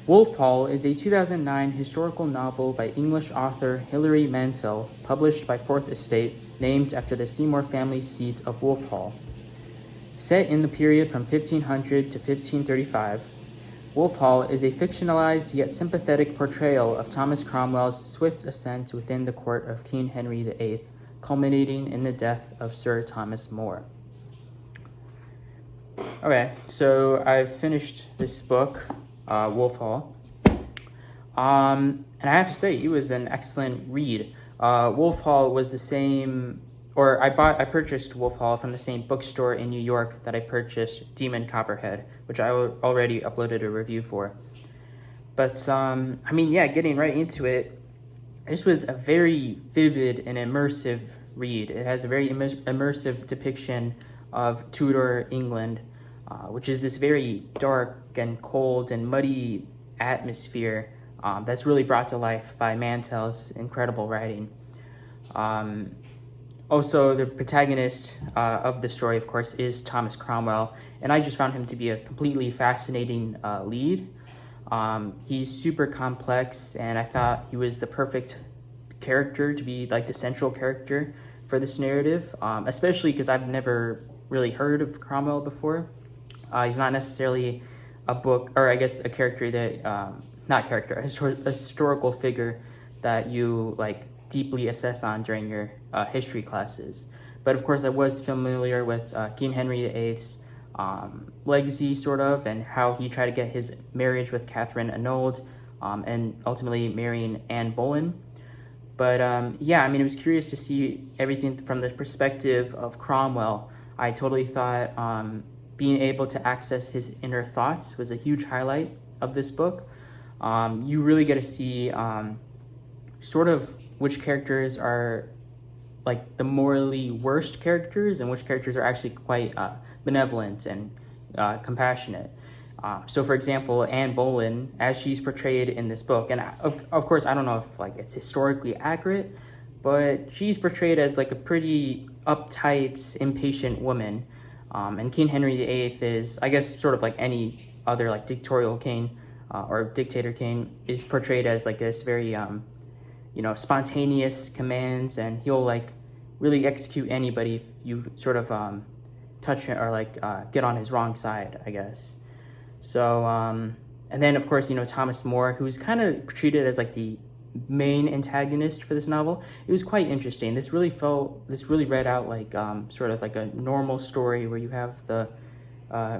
Wolf Hall is a 2009 historical novel by English author Hilary Mantel, published by Fourth Estate, named after the Seymour family seat of Wolf Hall. Set in the period from 1500 to 1535, Wolf Hall is a fictionalized yet sympathetic portrayal of Thomas Cromwell's swift ascent within the court of King Henry VIII, culminating in the death of Sir Thomas More. Okay, so I've finished this book, Wolf Hall. And I have to say, it was an excellent read. Wolf Hall was the same, or I purchased Wolf Hall from the same bookstore in New York that I purchased Demon Copperhead, which I already uploaded a review for. But, getting right into it, this was a very vivid and immersive read. It has a very immersive depiction of Tudor England, which is this very dark and cold and muddy atmosphere that's really brought to life by Mantel's incredible writing. Also, the protagonist of the story, of course, is Thomas Cromwell, and I just found him to be a completely fascinating lead. He's super complex, and I thought he was the perfect character to be like the central character for this narrative, especially because I've never really heard of Cromwell before. He's not necessarily a book, or I guess a character that, a historical figure that you like deeply assess on during your history classes. But of course, I was familiar with King Henry VIII's legacy, sort of, and how he tried to get his marriage with Catherine annulled, and ultimately marrying Anne Boleyn. But it was curious to see everything from the perspective of Cromwell. I totally thought being able to access his inner thoughts was a huge highlight of this book. You really get to see sort of which characters are like the morally worst characters and which characters are actually quite benevolent and compassionate. So, for example, Anne Boleyn, as she's portrayed in this book, and of course, I don't know if like it's historically accurate, but she's portrayed as like a pretty uptight, impatient woman. And King Henry VIII is, I guess, sort of like any other like dictatorial king or dictator king, is portrayed as like this very, spontaneous commands, and he'll like really execute anybody if you sort of touch it or like get on his wrong side, I guess. So, and then of course, Thomas More, who's kind of treated as like the main antagonist for this novel. It was quite interesting. This really read out like sort of like a normal story where you have the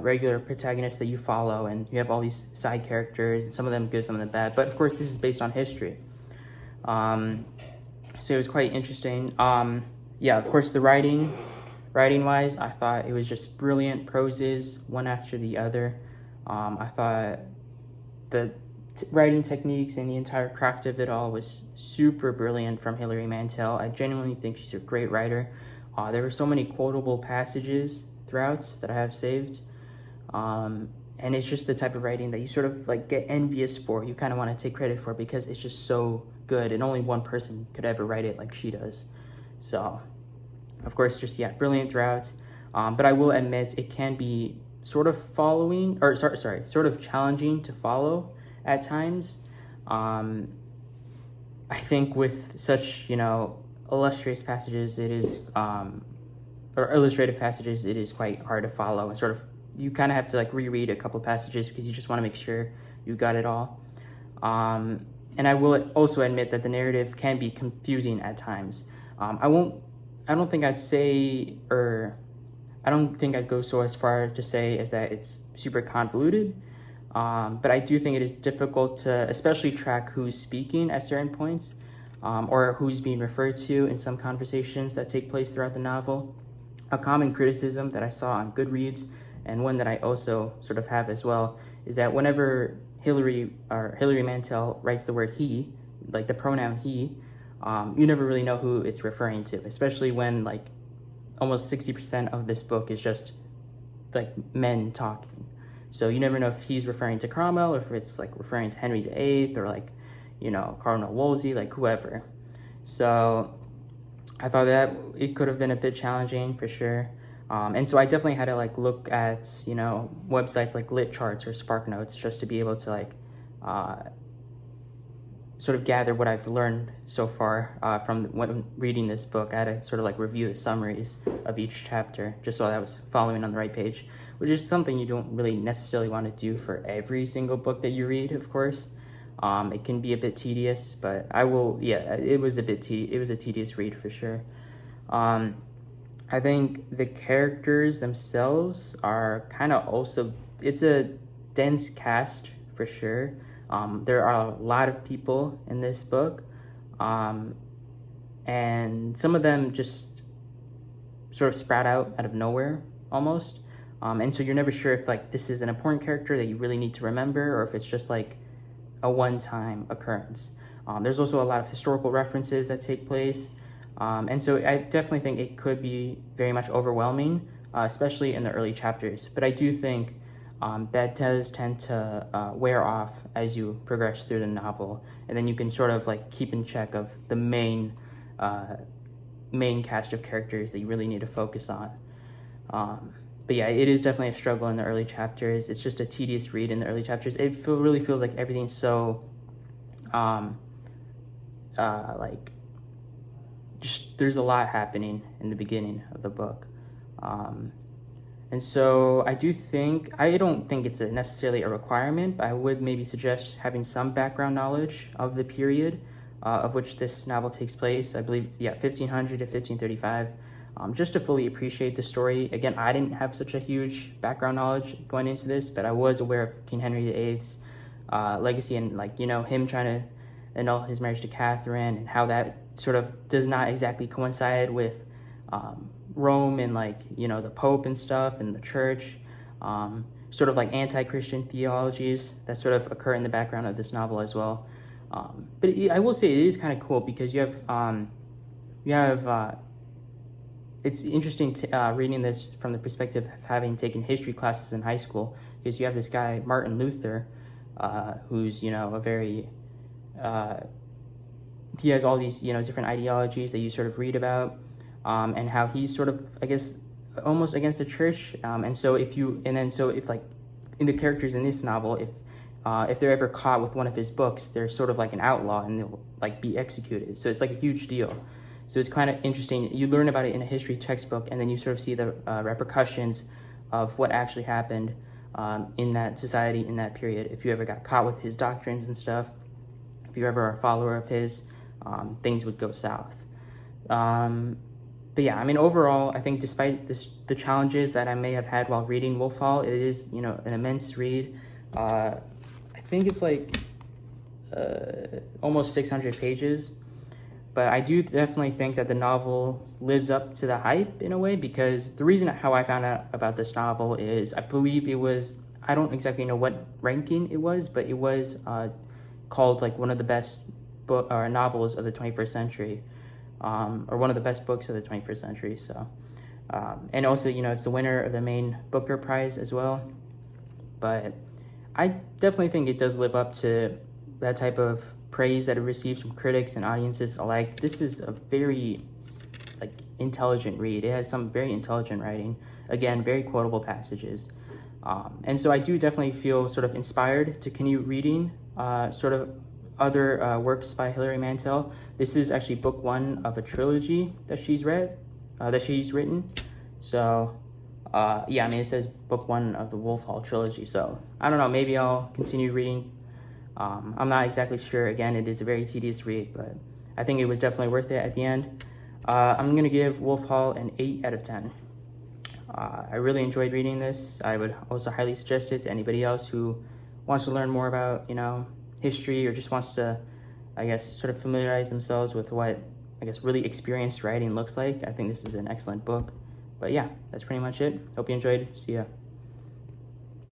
regular protagonist that you follow, and you have all these side characters, and some of them good, some of them bad. But of course, this is based on history. So it was quite interesting. Of course, the writing wise, I thought it was just brilliant proses, one after the other. I thought the writing techniques and the entire craft of it all was super brilliant from Hilary Mantel. I genuinely think she's a great writer. There were so many quotable passages throughout that I have saved. And it's just the type of writing that you sort of like get envious for. You kind of want to take credit for because it's just so good, and only one person could ever write it like she does. So, of course, brilliant throughout. But I will admit it can be sort of challenging to follow at times. I think with such, illustrious passages, it is, or illustrative passages, it is quite hard to follow, and sort of, you kind of have to like reread a couple of passages because you just want to make sure you got it all. And I will also admit that the narrative can be confusing at times. I don't think I'd go so as far to say as that it's super convoluted. But I do think it is difficult to especially track who's speaking at certain points, or who's being referred to in some conversations that take place throughout the novel. A common criticism that I saw on Goodreads, and one that I also sort of have as well, is that whenever Hilary Mantel writes the word he, like the pronoun he, you never really know who it's referring to, especially when like almost 60% of this book is just like men talking. So you never know if he's referring to Cromwell or if it's like referring to Henry VIII or like, Cardinal Wolsey, like whoever. So I thought that it could have been a bit challenging for sure. And so I definitely had to like look at, websites like Lit Charts or Spark Notes just to be able to like sort of gather what I've learned so far from when reading this book. I had to sort of like review the summaries of each chapter just so I was following on the right page, which is something you don't really necessarily want to do for every single book that you read, of course. It can be a bit tedious, but it was a tedious read for sure. I think the characters themselves are kind of also, it's a dense cast for sure. There are a lot of people in this book, and some of them just sort of sprout out of nowhere almost. And so you're never sure if like this is an important character that you really need to remember, or if it's just like a one-time occurrence. There's also a lot of historical references that take place. And so I definitely think it could be very much overwhelming, especially in the early chapters. But I do think that does tend to wear off as you progress through the novel. And then you can sort of like keep in check of the main cast of characters that you really need to focus on. But yeah, it is definitely a struggle in the early chapters. It's just a tedious read in the early chapters. It really feels like everything's so, like, just there's a lot happening in the beginning of the book. And so I don't think it's necessarily a requirement, but I would maybe suggest having some background knowledge of the period of which this novel takes place. I believe, 1500 to 1535. Just to fully appreciate the story. Again, I didn't have such a huge background knowledge going into this, but I was aware of King Henry VIII's legacy and him trying to annul his marriage to Catherine, and how that sort of does not exactly coincide with Rome and the Pope and stuff and the church, sort of like anti-Christian theologies that sort of occur in the background of this novel as well. But I will say it is kind of cool because you have it's interesting reading this from the perspective of having taken history classes in high school, because you have this guy, Martin Luther, who's, a very, he has all these, different ideologies that you sort of read about, and how he's sort of, I guess, almost against the church. So if like in the characters in this novel, if they're ever caught with one of his books, they're sort of like an outlaw and they'll like be executed. So it's like a huge deal. So it's kind of interesting. You learn about it in a history textbook, and then you sort of see the repercussions of what actually happened in that society in that period. If you ever got caught with his doctrines and stuff, if you're ever a follower of his, things would go south. But yeah, I mean, overall, I think despite the challenges that I may have had while reading Wolf Hall, it is, an immense read. I think it's like almost 600 pages. But I do definitely think that the novel lives up to the hype in a way, because the reason how I found out about this novel is I believe it was, I don't exactly know what ranking it was, but it was called like one of the best novels of the 21st century, or one of the best books of the 21st century. So, and also, it's the winner of the main Booker Prize as well. But I definitely think it does live up to that type of praise that it receives from critics and audiences alike. This is a very intelligent read. It has some very intelligent writing. Again, very quotable passages. And so I do definitely feel sort of inspired to continue reading sort of other works by Hilary Mantel. This is actually book one of a trilogy that she's written. So it says book one of the Wolf Hall trilogy. So I don't know, maybe I'll continue reading. I'm not exactly sure. Again, it is a very tedious read, but I think it was definitely worth it at the end. I'm going to give Wolf Hall an 8 out of 10. I really enjoyed reading this. I would also highly suggest it to anybody else who wants to learn more about, history, or just wants to, sort of familiarize themselves with what, really experienced writing looks like. I think this is an excellent book. But yeah, that's pretty much it. Hope you enjoyed. See ya.